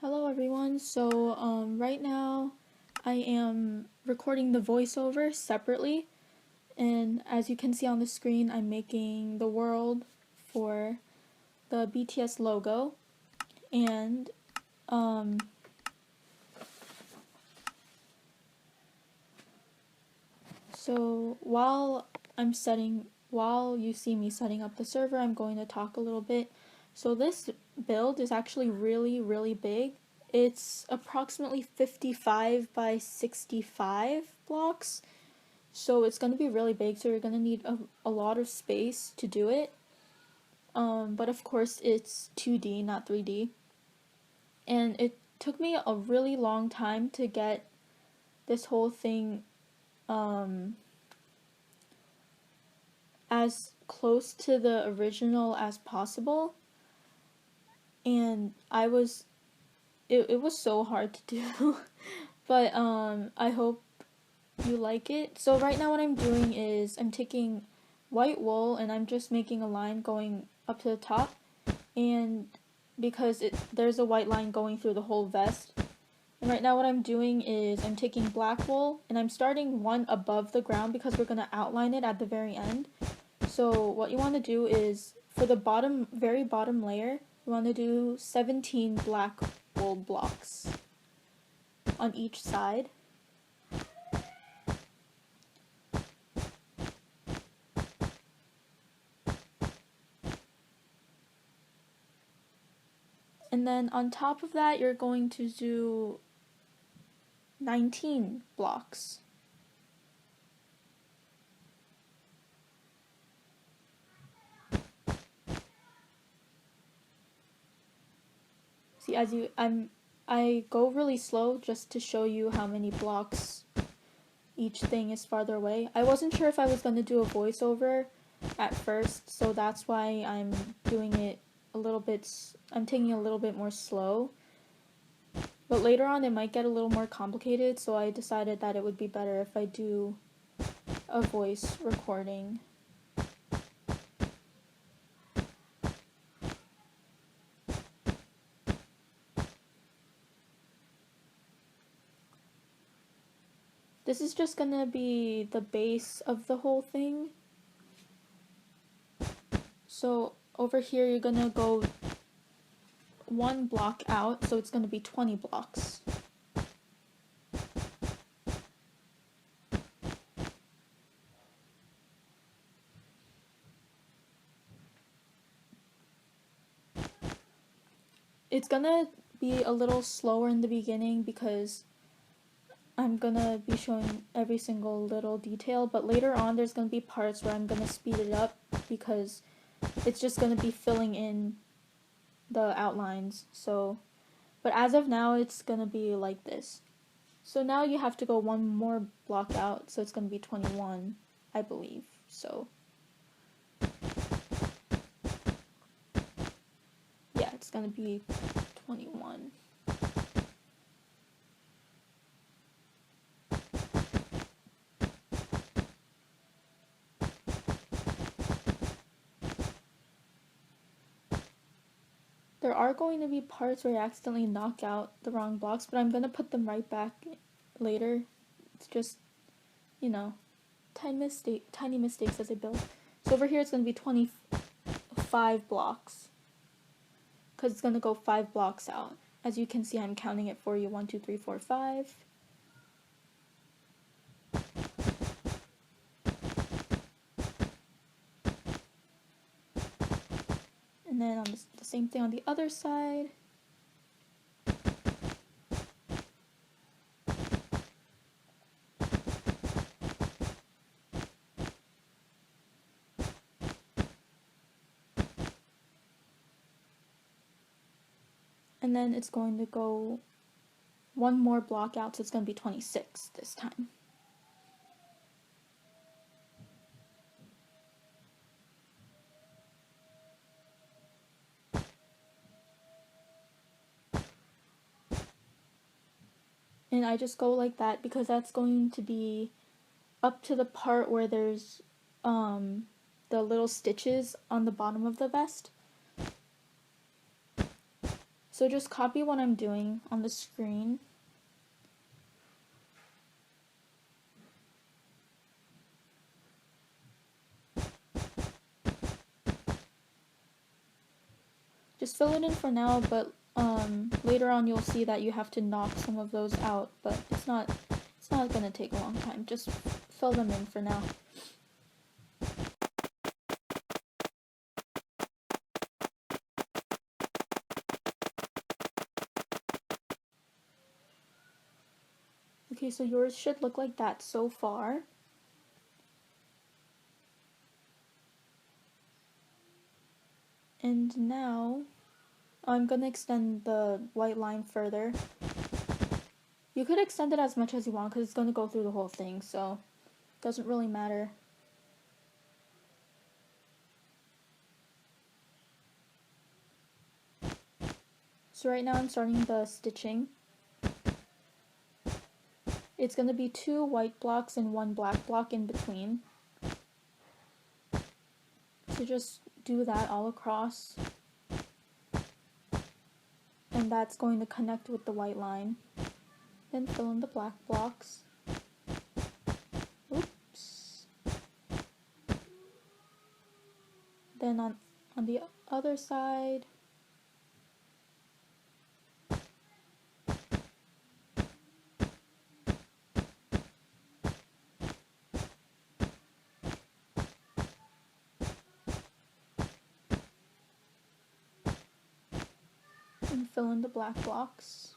Hello everyone. Right now I am recording the voiceover separately, and as you can see on the screen, I'm making the world for the BTS logo. And um so while you see me setting up the server, I'm going to talk a little bit. So this build is actually really big. It's approximately 55 by 65 blocks. So it's going to be really big, so you're going to need a lot of space to do it. But of course it's 2D, not 3D. And it took me a really long time to get this whole thing as close to the original as possible. And it was so hard to do. But I hope you like it. So right now what I'm doing is I'm taking white wool and I'm just making a line going up to the top, and because there's a white line going through the whole vest. And right now what I'm doing is I'm taking black wool and I'm starting one above the ground because we're going to outline it at the very end. So what you want to do is for the very bottom layer, you want to do 17 black wool blocks on each side. And then on top of that, you're going to do 19 blocks. See, I go really slow just to show you how many blocks each thing is farther away. I wasn't sure if I was going to do a voiceover at first, so that's why I'm doing it I'm taking it a little bit more slow. But later on it might get a little more complicated, so I decided that it would be better if I do a voice recording. This is just gonna be the base of the whole thing. So over here you're gonna go one block out, so it's gonna be 20 blocks. It's gonna be a little slower in the beginning because I'm gonna be showing every single little detail, but later on there's gonna be parts where I'm gonna speed it up because it's just gonna be filling in the outlines. But as of now it's gonna be like this. So now you have to go one more block out, so it's gonna be 21, I believe. So yeah, it's gonna be 21. There are going to be parts where you accidentally knock out the wrong blocks, but I'm gonna put them right back later. It's just, you know, tiny mistakes as I build. So over here it's gonna be 25 blocks, because it's gonna go 5 blocks out. As you can see, I'm counting it for you: 1, 2, 3, 4, 5. And then on the same thing on the other side. And then it's going to go one more block out, so it's going to be 26 this time. And I just go like that because that's going to be up to the part where there's the little stitches on the bottom of the vest. So just copy what I'm doing on the screen. Just fill it in for now, but later on you'll see that you have to knock some of those out, but it's not gonna take a long time. Just fill them in for now. Okay, so yours should look like that so far. And now I'm gonna extend the white line further. You could extend it as much as you want because it's gonna go through the whole thing, so it doesn't really matter. So right now I'm starting the stitching. It's gonna be 2 white blocks and 1 black block in between. So just do that all across. And that's going to connect with the white line. Then fill in the black blocks. Oops. Then on the other side, and fill in the black blocks.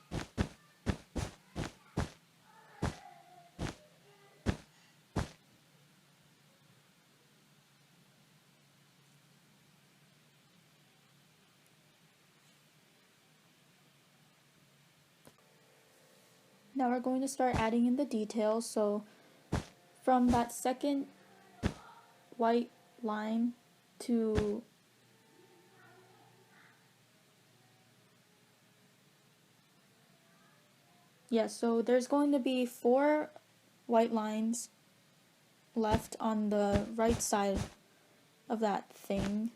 Now we're going to start adding in the details. So from that second white line to so there's going to be 4 white lines left on the right side of that thing.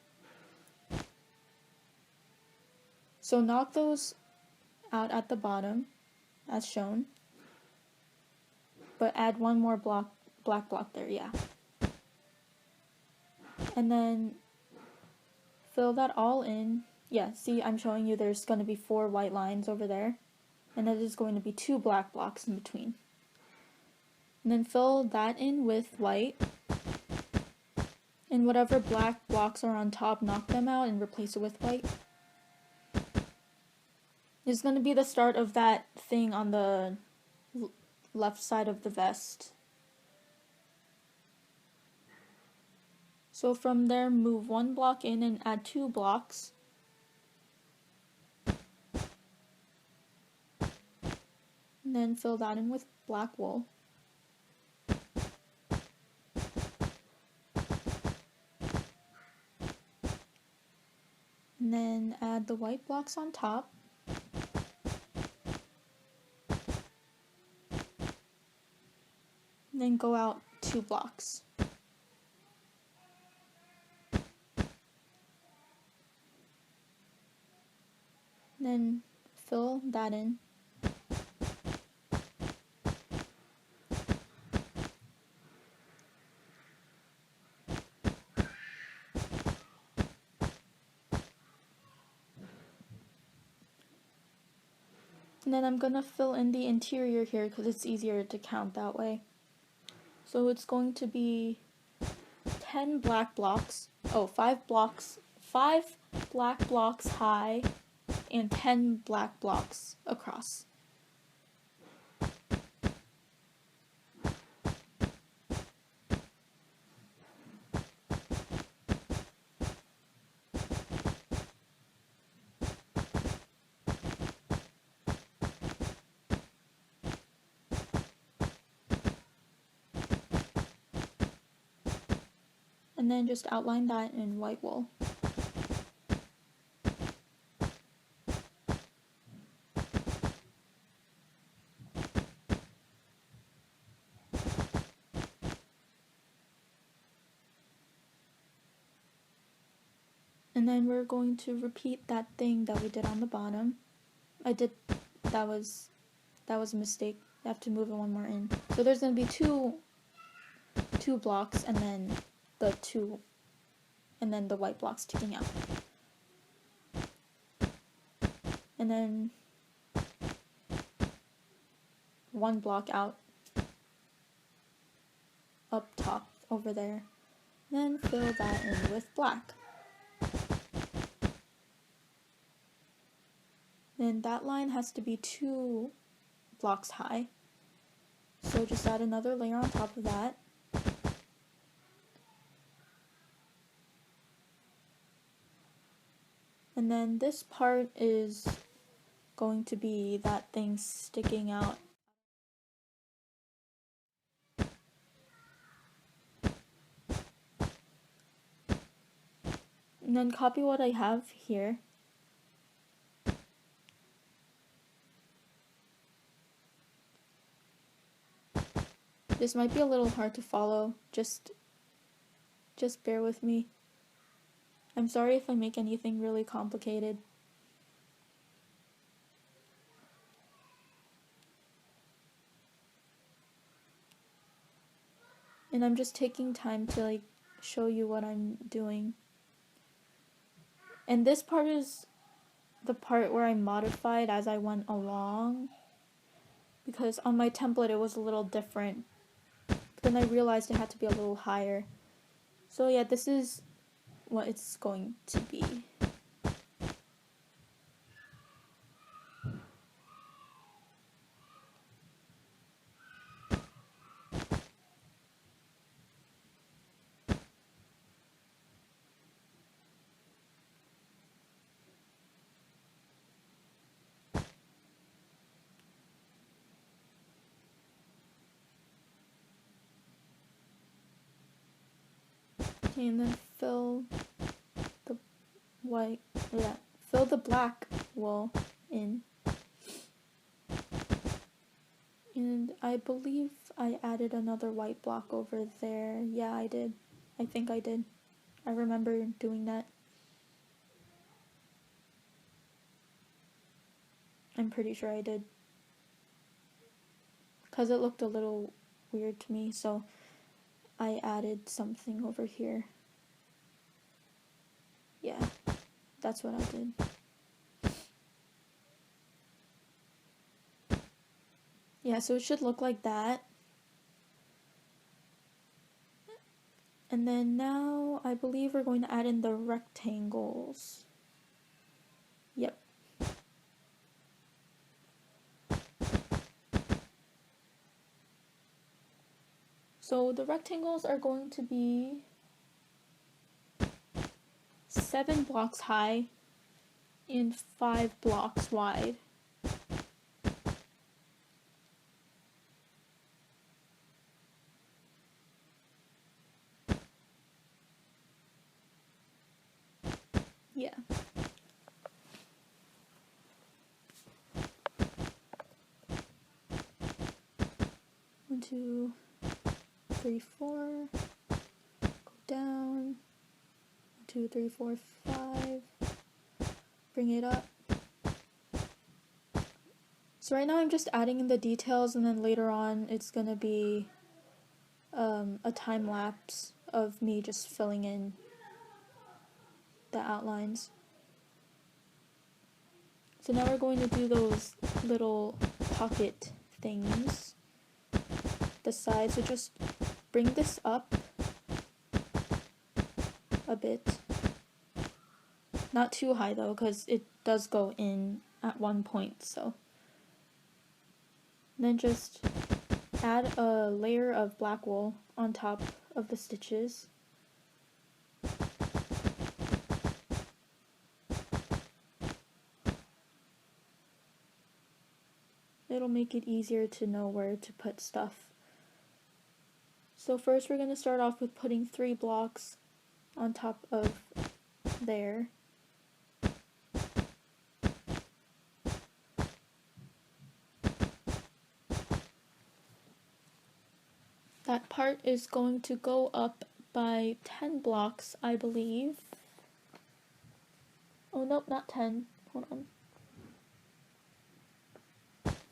So knock those out at the bottom as shown, but add 1 more black block there, and then fill that all in. See, I'm showing you there's going to be 4 white lines over there, and then there's going to be 2 black blocks in between. And then fill that in with white, and whatever black blocks are on top, knock them out and replace it with white. This is going to be the start of that thing on the left side of the vest. So from there, move 1 block in and add 2 blocks. And then fill that in with black wool. And then add the white blocks on top. And then go out 2 blocks. And then fill that in. And then I'm gonna fill in the interior here because it's easier to count that way. So it's going to be 10 black blocks, 5 blocks, 5 black blocks high and 10 black blocks across. And then just outline that in white wool. And then we're going to repeat that thing that we did on the bottom. that was a mistake. I have to move it one more in. So there's gonna be two blocks and then the white block sticking out. And then one block out up top over there. Then fill that in with black. Then that line has to be 2 blocks high. So just add another layer on top of that. And then this part is going to be that thing sticking out. And then copy what I have here. This might be a little hard to follow, just bear with me. I'm sorry if I make anything really complicated. And I'm just taking time to like show you what I'm doing. And this part is the part where I modified as I went along, because on my template it was a little different. But then I realized it had to be a little higher. So yeah, this is what it's going to be. Okay, and then fill the fill the black wool in. And I believe I added another white block over there. Yeah, I did. I think I did. I remember doing that. I'm pretty sure I did. Because it looked a little weird to me, so I added something over here. Yeah, that's what I did. Yeah, so it should look like that. And then now I believe we're going to add in the rectangles. Yep. So the rectangles are going to be 7 blocks high and 5 blocks wide. Yeah. One, 2, 3, 4. Go down. 1, 2, 3, 4, 5. Bring it up. So right now I'm just adding in the details, and then later on it's gonna be a time lapse of me just filling in the outlines. So now we're going to do those little pocket things, the sides. So just bring this up a bit. Not too high though, because it does go in at one point, so. And then just add a layer of black wool on top of the stitches. It'll make it easier to know where to put stuff. So first we're going to start off with putting 3 blocks on top of there. That part is going to go up by 10 blocks, I believe. Oh, nope, not 10. Hold on.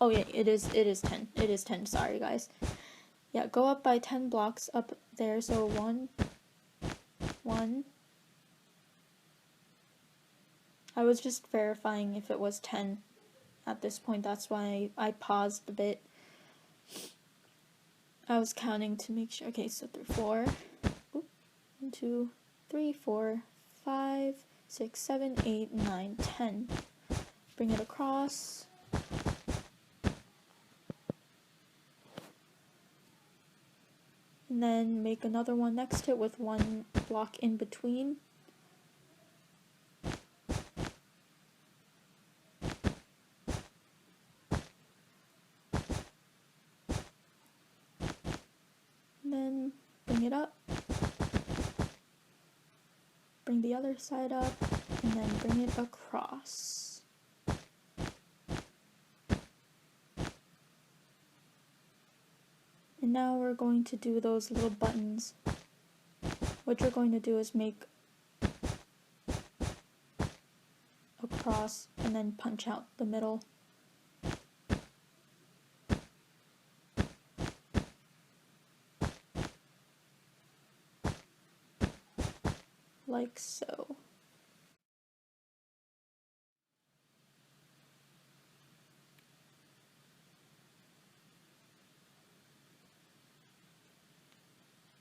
Oh yeah, it is 10. It is 10, sorry guys. Yeah, go up by 10 blocks up there, so 1, 1. I was just verifying if it was 10 at this point, that's why I paused a bit. I was counting to make sure. Okay, so 4. 1, 2, 3, 4, 5, 6, 7, 8, 9, 10. Bring it across. And then make another one next to it with 1 block in between. And then bring it up. Bring the other side up, and then bring it across. And now we're going to do those little buttons. What you're going to do is make a cross and then punch out the middle. Like so.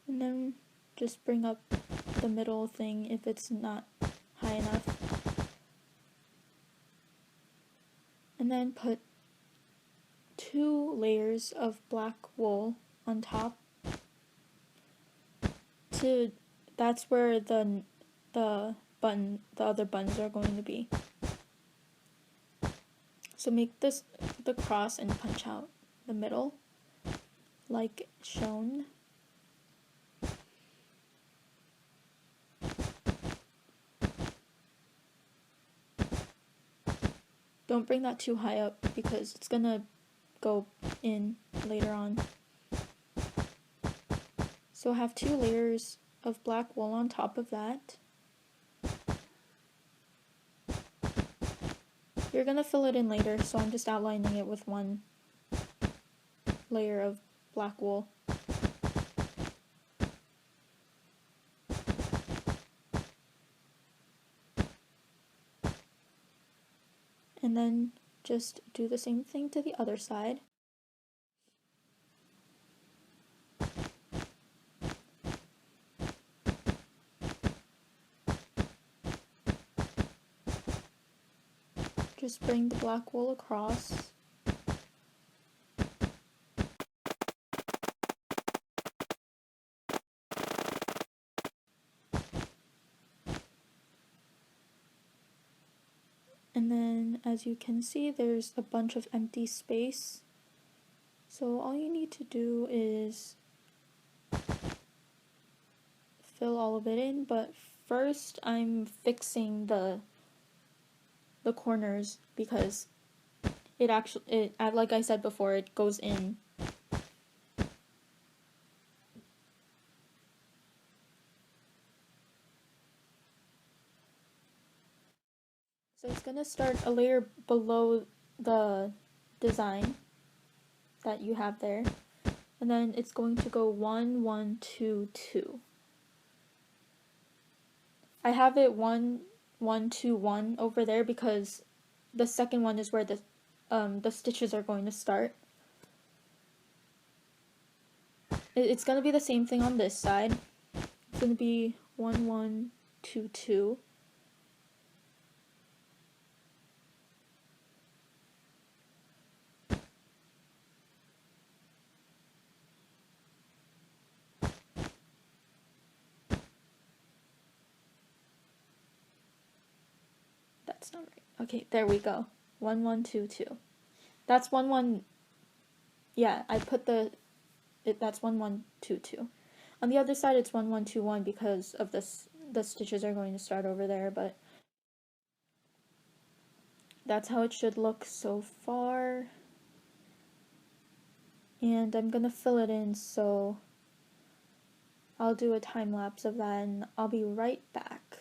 And then just bring up the middle thing if it's not high enough. And then put 2 layers of black wool on top. That's where the other buttons are going to be. So make this the cross and punch out the middle like shown. Don't bring that too high up because it's gonna go in later on. So have 2 layers of black wool on top of that. You're gonna fill it in later, so I'm just outlining it with 1 layer of black wool. And then just do the same thing to the other side. Just bring the black wool across. And then, as you can see, there's a bunch of empty space. So all you need to do is fill all of it in, but first I'm fixing the corners because like I said before, it goes in. So it's gonna start a layer below the design that you have there, and then it's going to go 1, 1, 2, 2. I have it 1, 1, 2, 1 over there because the second one is where the stitches are going to start. It's gonna be the same thing on this side. It's gonna be 1, 1, 2, 2. That's not right. Okay, there we go. 1, 1, 2, 2. That's 1, 1. Yeah, I put that's 1, 1, 2, 2. On the other side, it's 1, 1, 2, 1 because of this. The stitches are going to start over there, but that's how it should look so far. And I'm gonna fill it in, so I'll do a time lapse of that, and I'll be right back.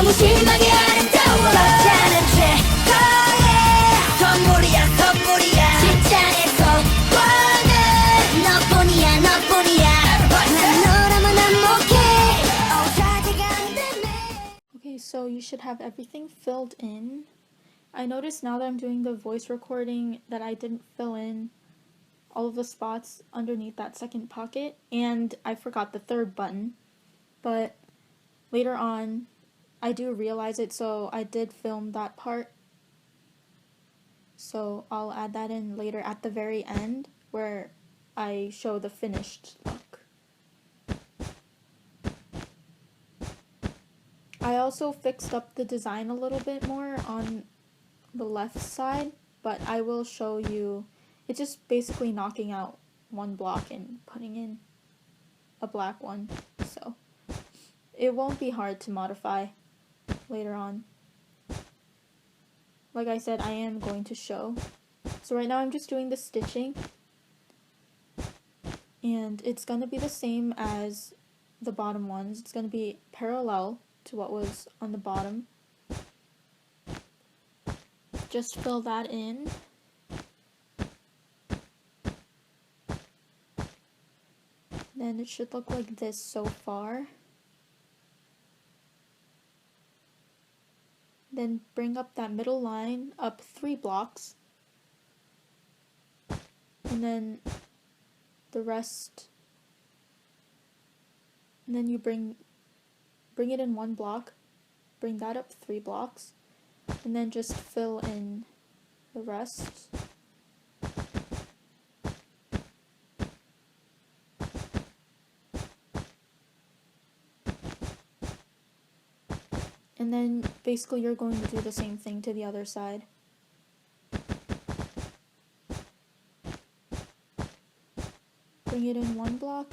너무 심하게 아름다워 괜찮은 최고의 선물이야 선물이야 진짜 내 소원은 너뿐이야 너뿐이야 난 너라면 I'm okay 자제가 안 되네. Okay, so you should have everything filled in. I noticed now that I'm doing the voice recording that I didn't fill in all of the spots underneath that second pocket, and I forgot the third button, but later on I do realize it, so I did film that part, so I'll add that in later at the very end where I show the finished look. I also fixed up the design a little bit more on the left side, but I will show you. It's just basically knocking out one block and putting in a black one, so it won't be hard to modify later on. Like I said, I am going to show. So right now I'm just doing the stitching, and it's going to be the same as the bottom ones. It's going to be parallel to what was on the bottom. Just fill that in. Then it should look like this so far. Then bring up that middle line up 3 blocks. And then the rest, and then you bring it in 1 block, bring that up 3 blocks, and then just fill in the rest. And then basically you're going to do the same thing to the other side. Bring it in 1 block,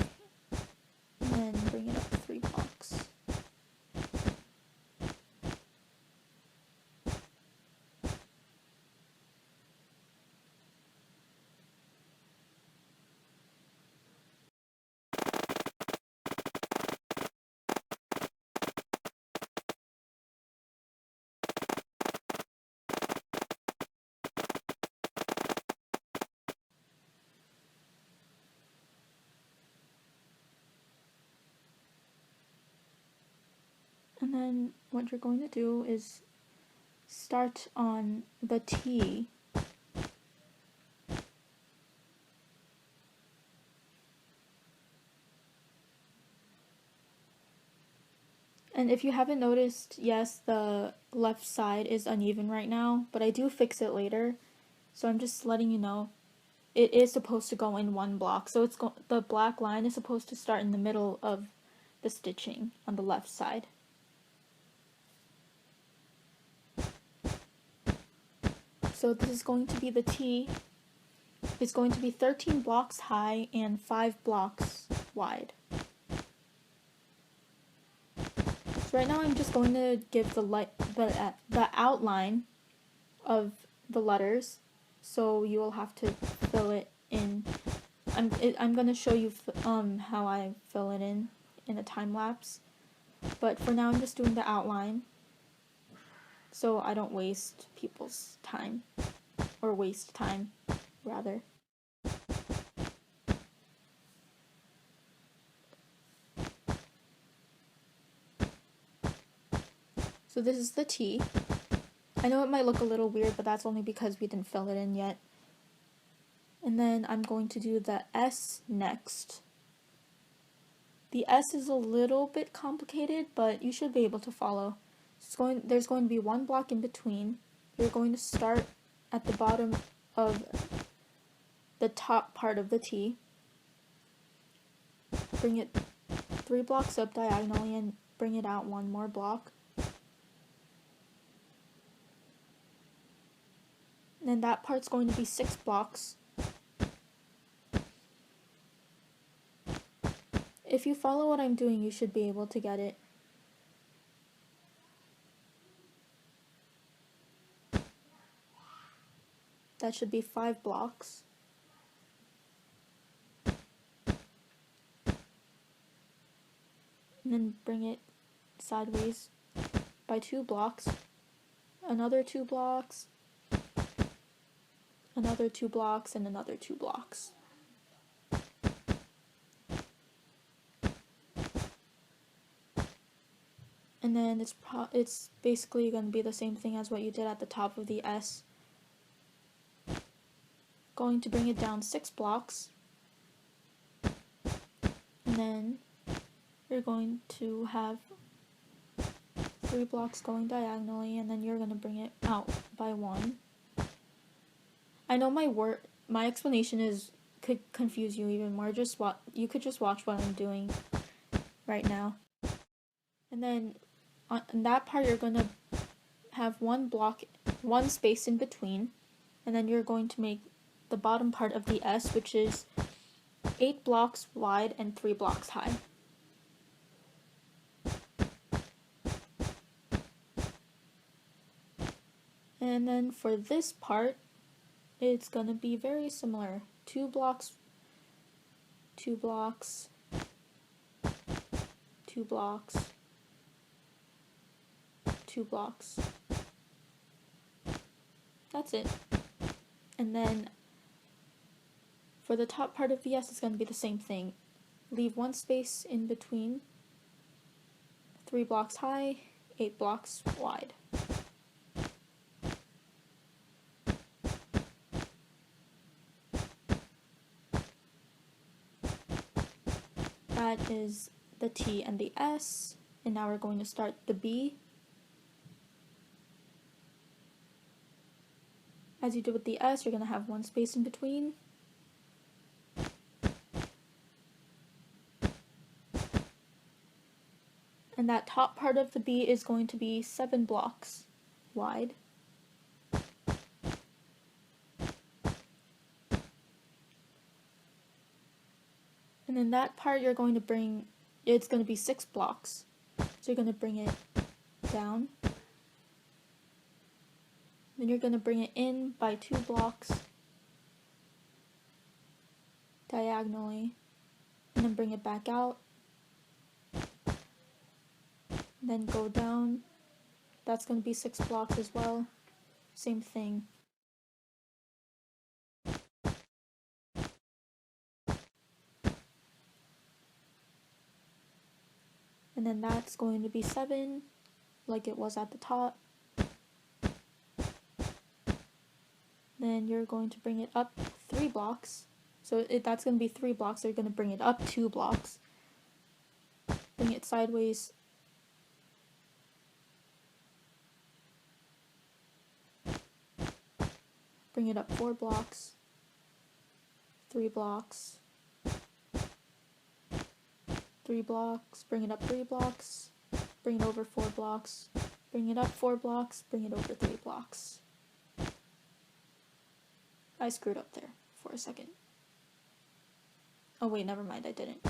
and then bring it up 3 blocks. And then what you're going to do is start on the T. And if you haven't noticed, yes, the left side is uneven right now, but I do fix it later. So I'm just letting you know. It is supposed to go in 1 block. So the black line is supposed to start in the middle of the stitching on the left side. So this is going to be the T. It's going to be 13 blocks high and 5 blocks wide. So right now I'm just going to give the outline of the letters. So you will have to fill it in. I'm going to show you how I fill it in a time lapse. But for now I'm just doing the outline, so I don't waste people's time, or waste time, rather. So this is the T. I know it might look a little weird, but that's only because we didn't fill it in yet. And then I'm going to do the S next. The S is a little bit complicated, but you should be able to follow. There's going to be 1 block in between. You're going to start at the bottom of the top part of the T. Bring it 3 blocks up diagonally and bring it out 1 more block. And then that part's going to be 6 blocks. If you follow what I'm doing, you should be able to get it. That should be 5 blocks. And then bring it sideways by 2 blocks, another 2 blocks, another 2 blocks, and another 2 blocks. And then it's basically going to be the same thing as what you did at the top of the S. Going to bring it down 6 blocks. And then you're going to have 3 blocks going diagonally, and then you're going to bring it out by 1. I know my explanation could confuse you even more. You could just watch what I'm doing right now. And then on that part you're going to have one space in between, and then you're going to make the bottom part of the S, which is 8 blocks wide and 3 blocks high. And then for this part, it's going to be very similar. 2 blocks, 2 blocks, 2 blocks, 2 blocks. That's it. And then for the top part of the S, it's going to be the same thing. Leave 1 space in between, 3 blocks high, 8 blocks wide. That is the T and the S, and now we're going to start the B. As you did with the S, you're going to have 1 space in between. And that top part of the B is going to be 7 blocks wide. And then that part it's going to be 6 blocks. So you're going to bring it down. Then you're going to bring it in by 2 blocks diagonally, and then bring it back out. Then go down. That's going to be 6 blocks as well. Same thing. And then that's going to be 7, like it was at the top. Then you're going to bring it up 3 blocks. So that's going to be 3 blocks. So you're going to bring it up 2 blocks. Bring it sideways. Bring it up 4 blocks. 3 blocks. 3 blocks. Bring it up 3 blocks. Bring it over 4 blocks. Bring it up 4 blocks. Bring it over 3 blocks. I screwed up there for a second. Oh wait, never mind, I didn't.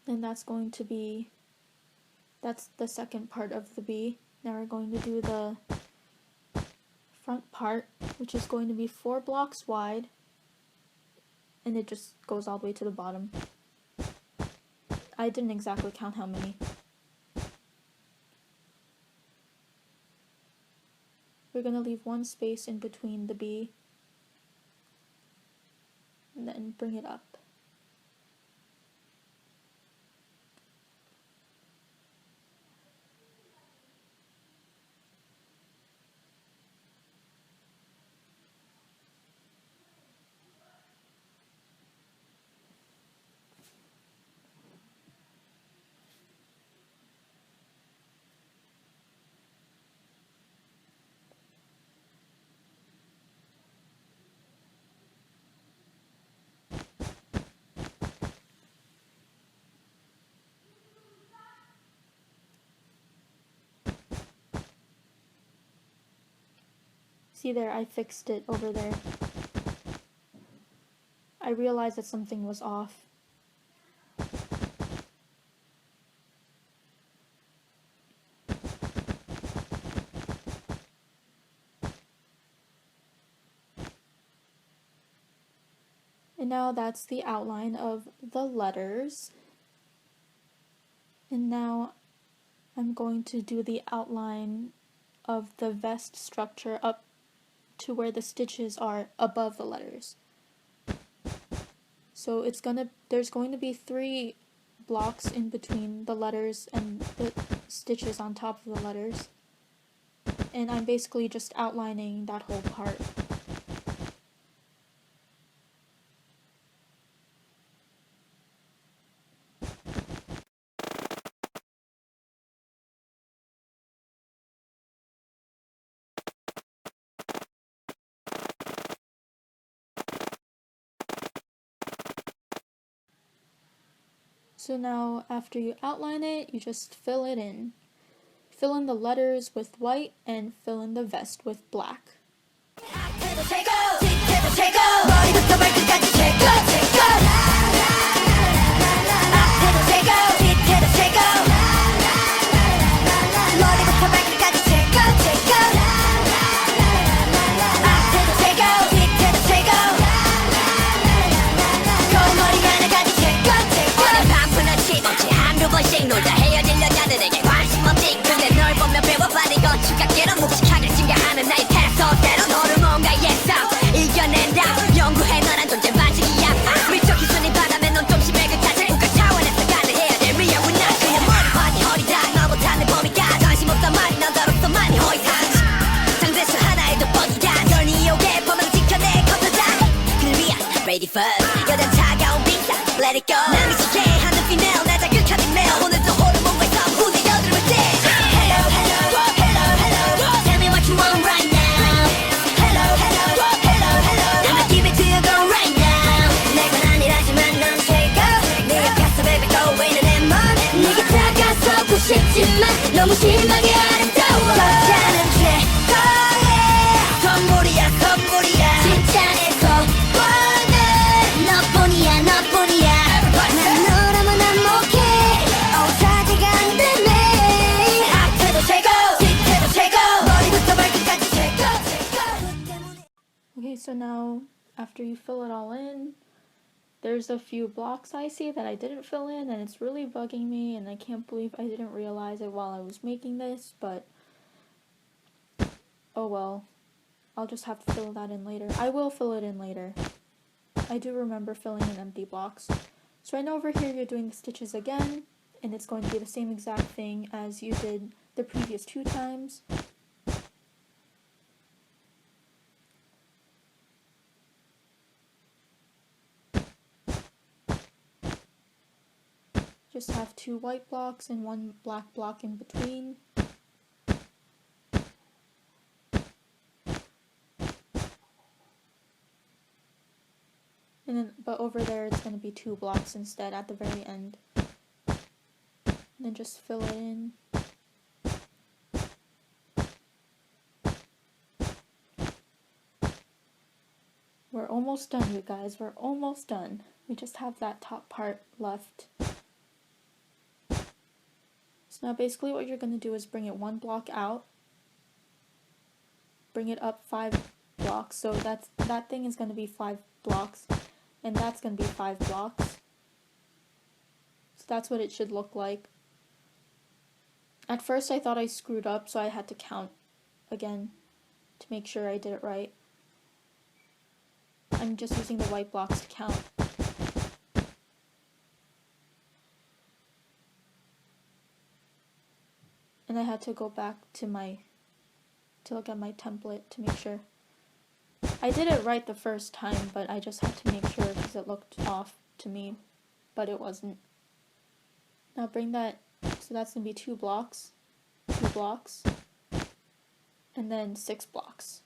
And that's the second part of the B. Now we're going to do the front part, which is going to be 4 blocks wide, and it just goes all the way to the bottom. I didn't exactly count how many. We're going to leave 1 space in between the B, and then bring it up. See there, I fixed it over there. I realized that something was off. And now that's the outline of the letters. And now I'm going to do the outline of the vest structure up to where the stitches are above the letters. So there's going to be 3 blocks in between the letters and the stitches on top of the letters. And I'm basically just outlining that whole part. So now, after you outline it, you just fill it in. Fill in the letters with white and fill in the vest with black. 놀다 헤어질 여자들에게 관심 없지. 근데 널 보면 배워버리고 추각기로 묵직하게 증가하는 나의 태도대로 너를 뭔가 예상 이겨낸다. 연구해 너란 존재 반칙이야. 미적 기준이 바람에 넌 좀 심해 그 자체 국가 차원에서 가능해야 될 위험은 나 그냥 머리판이 허리다. 너보다는 범위가 관심 없단 말이 너더럽어 많이 허위상 상대수 하나의 돋보기야. 널 이용해 범위를 지켜내 걷어다. 그를 위한 ready first 여전 차가운 빈사 let it go. 난 미치게 하는 female 나 자극하는 male. 오늘도 호르몬과 싸움 후대 여드름을 떼. Hello hello hello hello tell me what you want right now. Hello hello hello hello I'ma give it to you go right now. 내건 아니라지만 넌 최고. 네 옆에서 baby go 있는 내 맘. 네게 다가서고 싶지만 너무 심하게 아름다워. 여자는 최고의 선물이야 선물이야. 진짜 내 소원은 너뿐이야 너뿐이야. 난 너라면 난 목해. 오사지가 안 되네. 앞에도 최고 뒤에도 최고 머리부터 발끝까지 최고 최고. Okay, so now after you fill it all in, there's a few blocks I see that I didn't fill in, and it's really bugging me, and I can't believe I didn't realize it while I was making this, but oh well. I'll just have to fill that in later. I will fill it in later. I do remember filling in empty blocks. So I know over here you're doing the stitches again, and it's going to be the same exact thing as you did the previous 2 times. Just have 2 white blocks and 1 black block in between. And then, but over there it's going to be 2 blocks instead at the very end. And then just fill it in. We're almost done, you guys. We're almost done. We just have that top part left. So now basically what you're going to do is bring it 1 block out. Bring it up 5 blocks. So that thing is going to be 5 blocks. And that's going to be 5 blocks. So that's what it should look like. At first I thought I screwed up, so I had to count again to make sure I did it right. I'm just using the white blocks to count. And I had to go back to look at my template to make sure. I did it right the first time, but I just had to make sure because it looked off to me, but it wasn't. Now bring that, so that's going to be 2 blocks, 2 blocks, and then 6 blocks.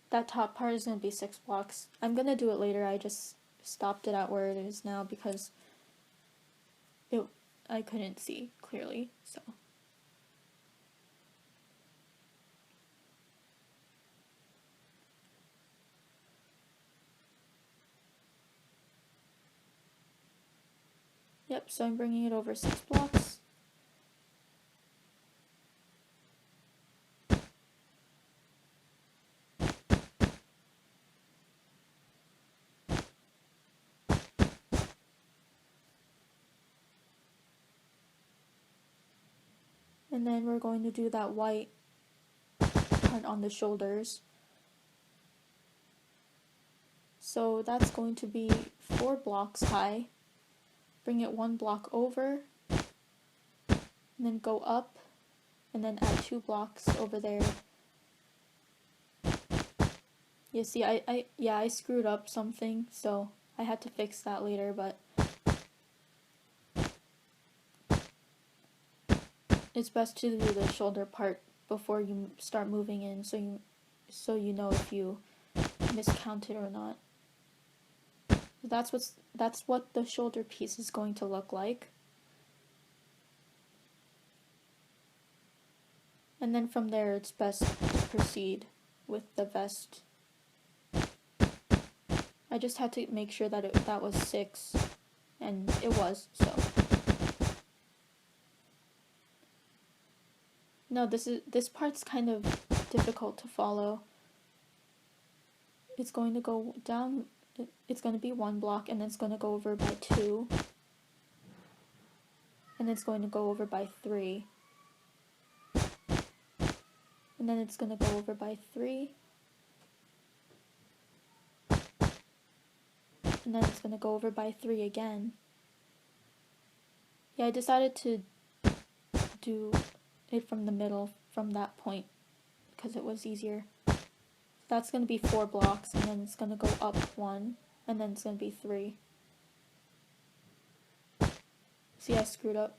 That top part is going to be 6 blocks. I'm going to do it later, I just stopped it at where it is now because I couldn't see clearly, so. Yep, so I'm bringing it over 6 blocks. And then we're going to do that white part on the shoulders. So that's going to be 4 blocks high. Bring it 1 block over, and then go up, and then add 2 blocks over there. You see, I screwed up something, so I had to fix that later, but it's best to do the shoulder part before you start moving in, so you know if you miscounted or not. That's what the shoulder piece is going to look like. And then from there, it's best to proceed with the vest. I just had to make sure that that was 6, and it was, so. No, this part's kind of difficult to follow. It's going to go down, it's going to be 1 block, and then it's going to go over by 2. And then it's going to go over by 3. And then it's going to go over by 3. And then it's going to go over by 3 again. Yeah, I decided to do it from the middle, from that point, because it was easier. That's going to be 4 blocks, and then it's going to go up 1, and then it's going to be 3. See, I screwed up.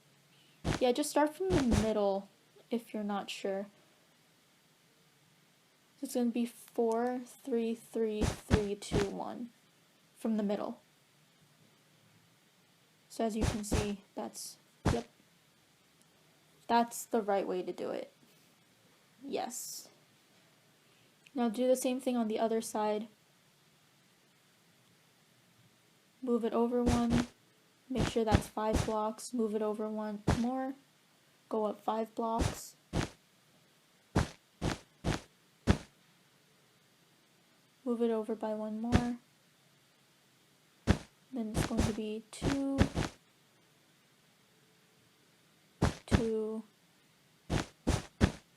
Yeah, just start from the middle if you're not sure. So it's going to be 4, 3, 3, 3, 2, 1 from the middle. So as you can see, that's the right way to do it. Yes. Now do the same thing on the other side. Move it over 1. Make sure that's 5 blocks. Move it over 1 more. Go up 5 blocks. Move it over by 1 more. Then it's going to be 2, 2,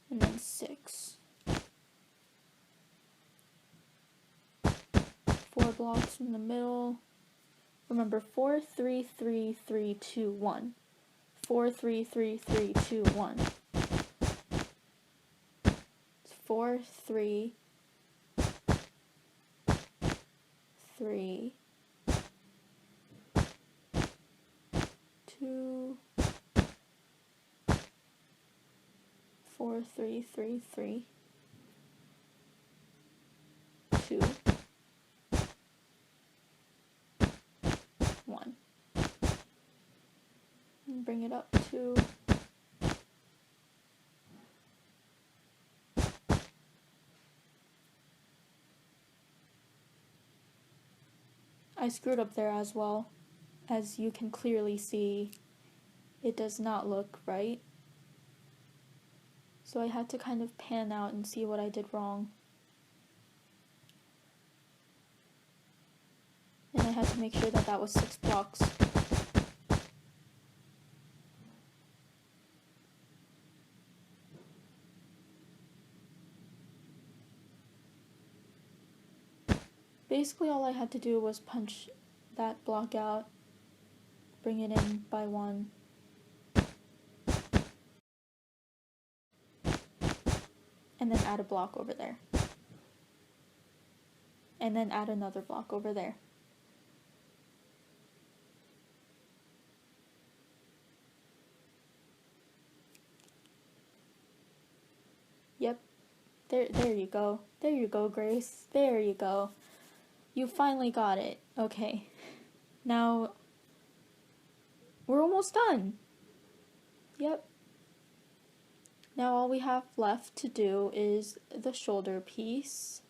and then 6. 4 blocks from the middle. Remember, 4, 3, 3, 3, 2, 1. 4, 3, 3, 3, 2, 1. It's 4, 3, 3, 2, 4, 3, 3, 3, 2, 1. And bring it up to I screwed up there as well. As you can clearly see, it does not look right. So I had to kind of pan out and see what I did wrong. And I had to make sure that that was 6 blocks. Basically all I had to do was punch that block out, bring it in by 1, and then add a block over there. And then add another block over there. Yep. There you go. There you go, Grace. There you go. You finally got it. Okay. Now, we're almost done. Yep. Now all we have left to do is the shoulder piece.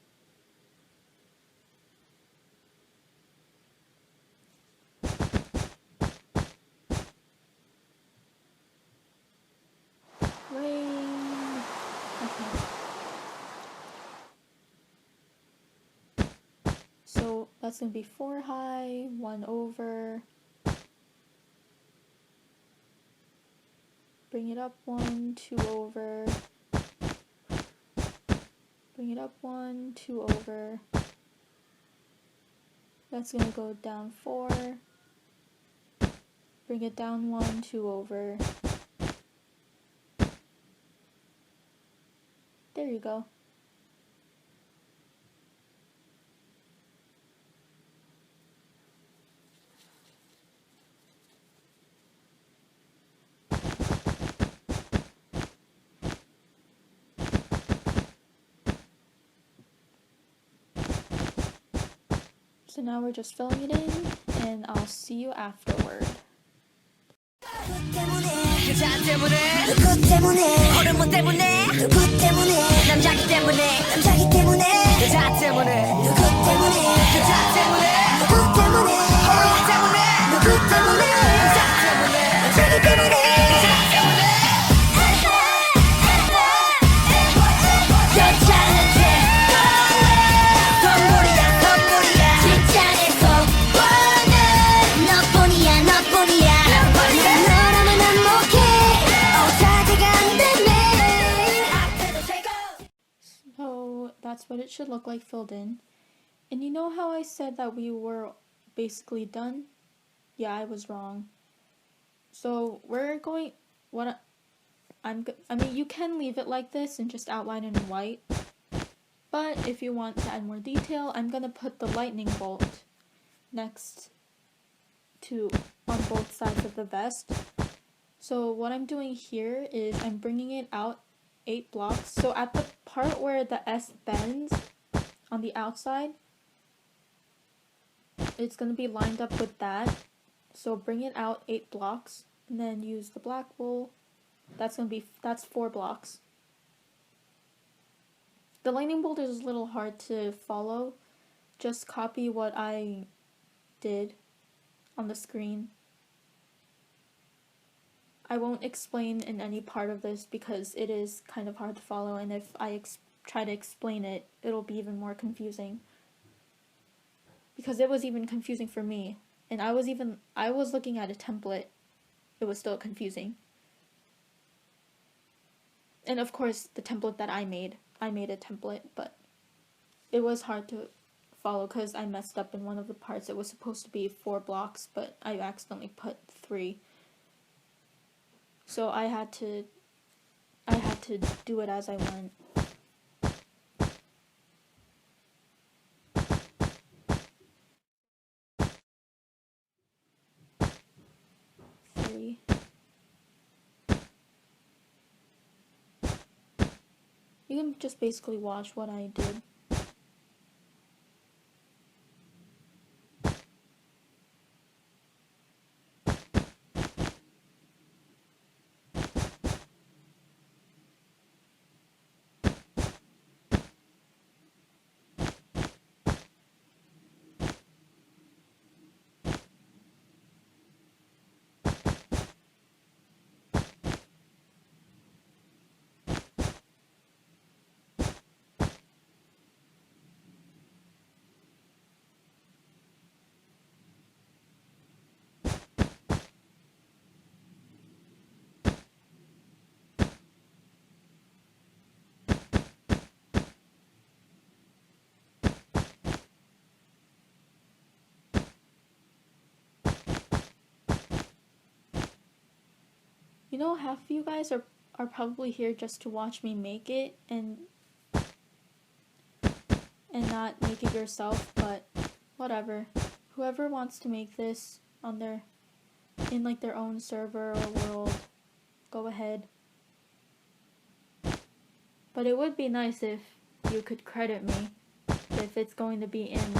Rain. Okay. So that's going to be 4 high, 1 over. Bring it up 1, 2 over. Bring it up 1, 2 over. That's gonna go down 4. Bring it down 1, 2 over. There you go. So now we're just filling it in, and I'll see you afterward. 여자 때문에 누구 때문에 호르몬 때문에 누구 때문에 남자기 때문에 남자기 때문에 여자 때문에 누구 때문에 여자 때문에 누구 때문에 호르몬 때문에 누구 때문에 남자 때문에 남자기 때문에 여자 때문에 여자는 선물이야 선물이야 진짜에서 원해 너뿐이야 너뿐이야 너라면 난 못해 어사대가 안 되네 So that's what it should look like filled in. And you know how I said that we were basically done? Yeah, I was wrong. So we're going, I mean, you can leave it like this and just outline it in white. But if you want to add more detail, I'm gonna put the lightning bolt next to on both sides of the vest. So what I'm doing here is I'm bringing it out 8 blocks. So at the part where the S bends on the outside, it's gonna be lined up with that. So bring it out 8 blocks and then use the black wool. That's 4 blocks. The lightning bolt is a little hard to follow. Just copy what I did on the screen. I won't explain in any part of this because it is kind of hard to follow, and if I try to explain it, it'll be even more confusing. Because it was even confusing for me, and I was looking at a template. It was still confusing. And of course, the template that I made a template, but it was hard to follow because I messed up in one of the parts. It was supposed to be 4 blocks, but I accidentally put 3. So I had to do it as I went. You can just basically watch what I did. You know, half of you guys are probably here just to watch me make it and not make it yourself, but whatever. Whoever wants to make this in like their own server or world, go ahead. But it would be nice if you could credit me if it's going to be in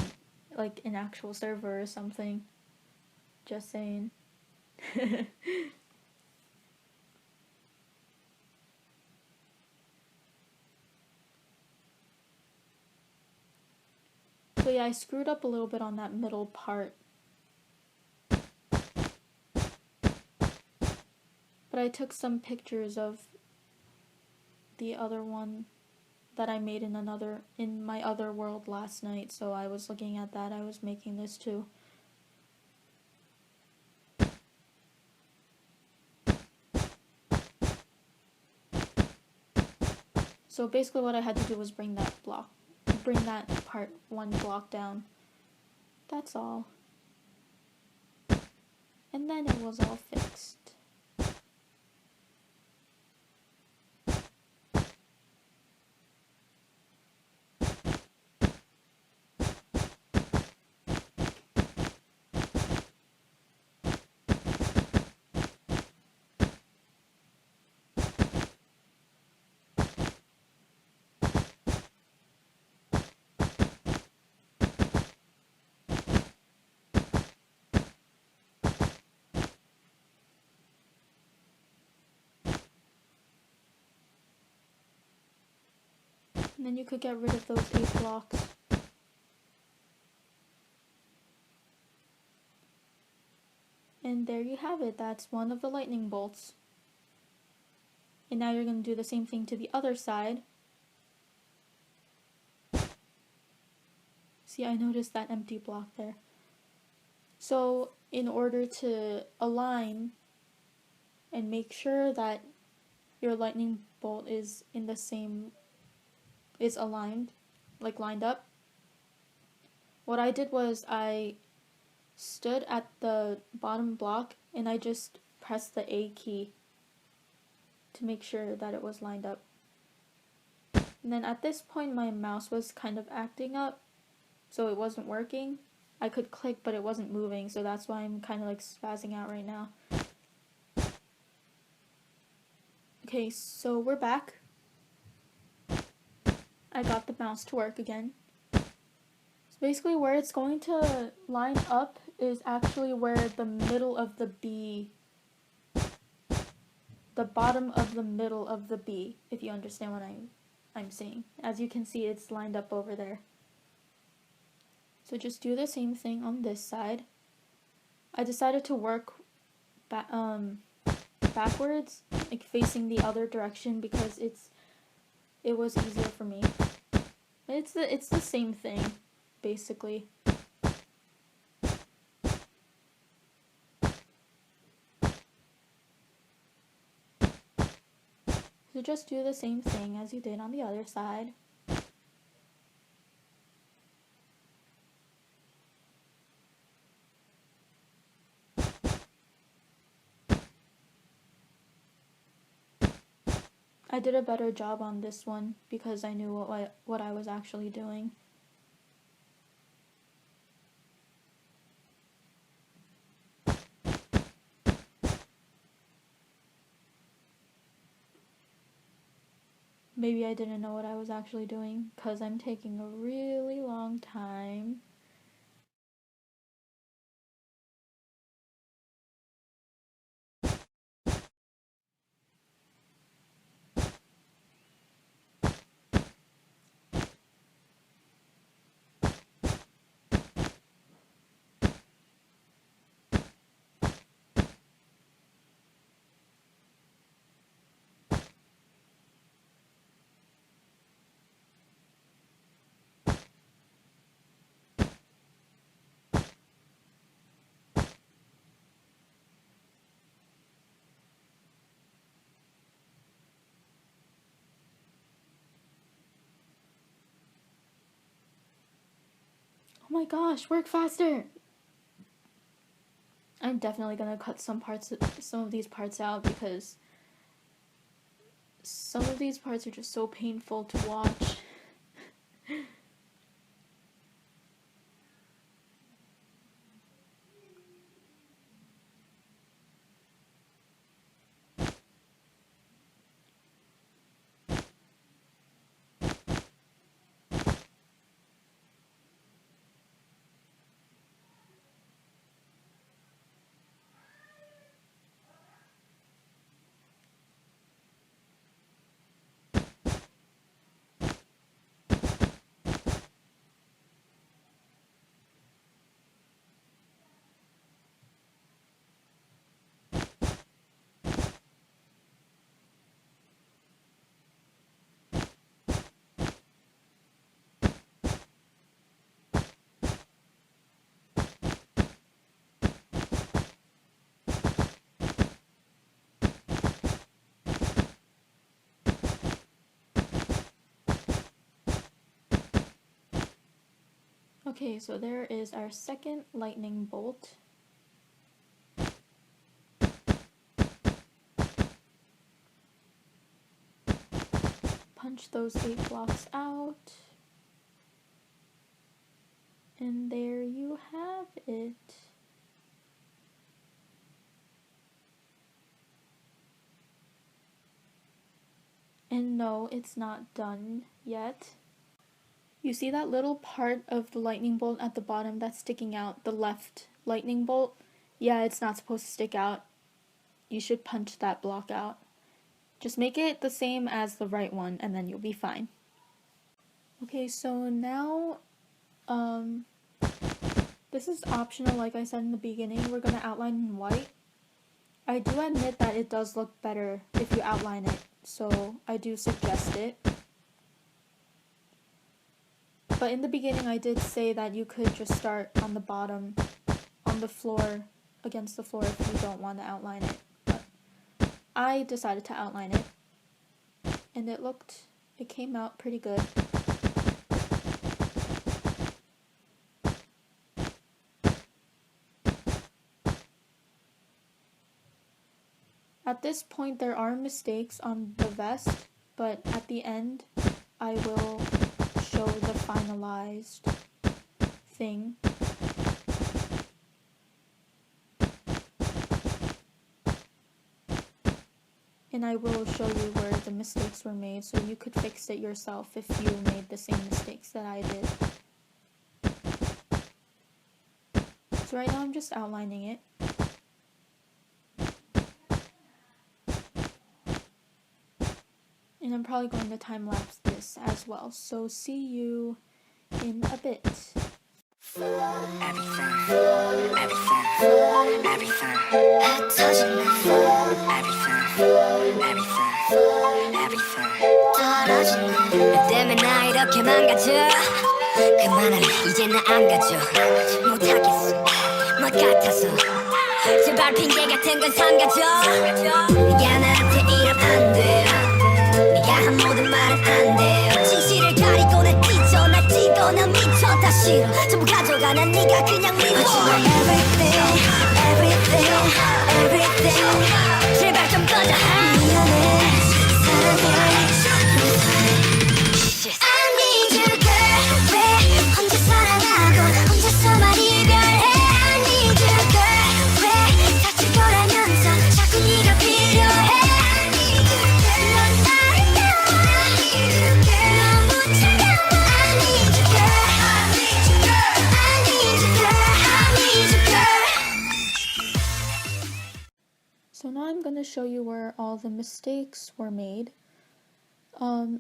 like an actual server or something. Just saying. So yeah, I screwed up a little bit on that middle part. But I took some pictures of the other one that I made in my other world last night, so I was looking at that. I was making this too. So basically what I had to do was bring that part 1 block down. That's all. And then it was all fixed. And then you could get rid of those 8 blocks. And there you have it. That's one of the lightning bolts. And now you're going to do the same thing to the other side. See, I noticed that empty block there. So in order to align and make sure that your lightning bolt is aligned, like lined up, what I did was I stood at the bottom block and I just pressed the A key to make sure that it was lined up. And then at this point my mouse was kind of acting up, so it wasn't working. I could click but it wasn't moving, so that's why I'm kind of like spazzing out right now. Okay, so we're back. I got the mouse to work again. So basically where it's going to line up is actually where the middle of the B, the bottom of the middle of the B, if you understand what I'm saying. As you can see, it's lined up over there. So just do the same thing on this side. I decided to work backwards, like facing the other direction, because it was easier for me. It's the same thing, basically. So just do the same thing as you did on the other side. I did a better job on this one because I knew what I was actually doing. Maybe I didn't know what I was actually doing because I'm taking a really long time. Oh my gosh, work faster! I'm definitely gonna cut some of these parts out because some of these parts are just so painful to watch. Okay, so there is our second lightning bolt. Punch those 8 blocks out. And there you have it. And no, it's not done yet. You see that little part of the lightning bolt at the bottom that's sticking out, the left lightning bolt? Yeah, it's not supposed to stick out. You should punch that block out. Just make it the same as the right one and then you'll be fine. Okay, so now, this is optional like I said in the beginning. We're going to outline in white. I do admit that it does look better if you outline it, so I do suggest it. But in the beginning I did say that you could just start on the bottom, on the floor, against the floor if you don't want to outline it. But I decided to outline it, and it came out pretty good. At this point there are mistakes on the vest, but at the end I will show the finalized thing. And I will show you where the mistakes were made so you could fix it yourself if you made the same mistakes that I did. So right now I'm just outlining it. And I'm probably going to time-lapse this as well, so see you in a bit. 때문에 나 이렇게 망가져 그만할래 이제 나 안 가져 못하겠어 못 같아서 제발 핑계 같은 건 삼가줘 네가 나한테 이러면 안돼 네가 한 모든 말은 안돼 진실을 가리고 날 찢어 날 찌고 난 미쳐 다 싫어 전부 가져가 난 네가 그냥 믿어 Everything Everything Everything 제발 좀 꺼져 미안해 사랑해 I need you girl 왜 혼자 사랑하고 혼자서만 이별해 I need you girl 왜 다칠 거라면서 자꾸 네가 필요해 I need you girl 넌 나를 깨워 I need you girl 너무 차가워 I need you girl I need you girl I need you girl I need you girl So now I'm going to show you where all the mistakes were made.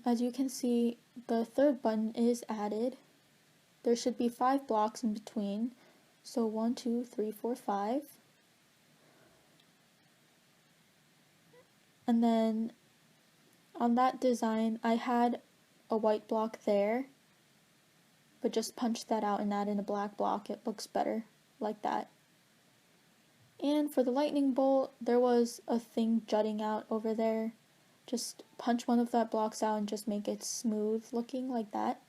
As you can see, the third button is added. There should be 5 blocks in between. So 1, 2, 3, 4, 5. And then on that design, I had a white block there, but just punch that out and add in a black block. It looks better like that. And for the lightning bolt, there was a thing jutting out over there. Just punch one of that blocks out and just make it smooth looking like that.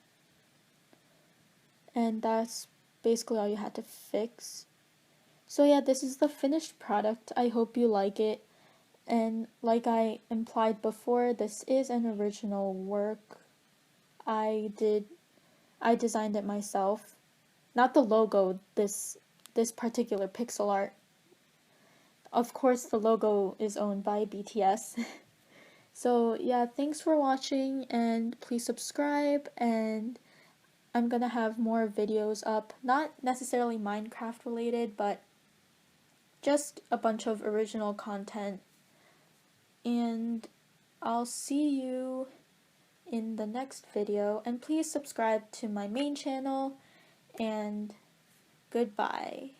And that's basically all you had to fix. So yeah, this is the finished product. I hope you like it. And like I implied before, this is an original work. I designed it myself. Not the logo, this particular pixel art. Of course, the logo is owned by BTS. So yeah, thanks for watching, and please subscribe, and I'm gonna have more videos up, not necessarily Minecraft related, but just a bunch of original content. And I'll see you in the next video, and please subscribe to my main channel, and goodbye.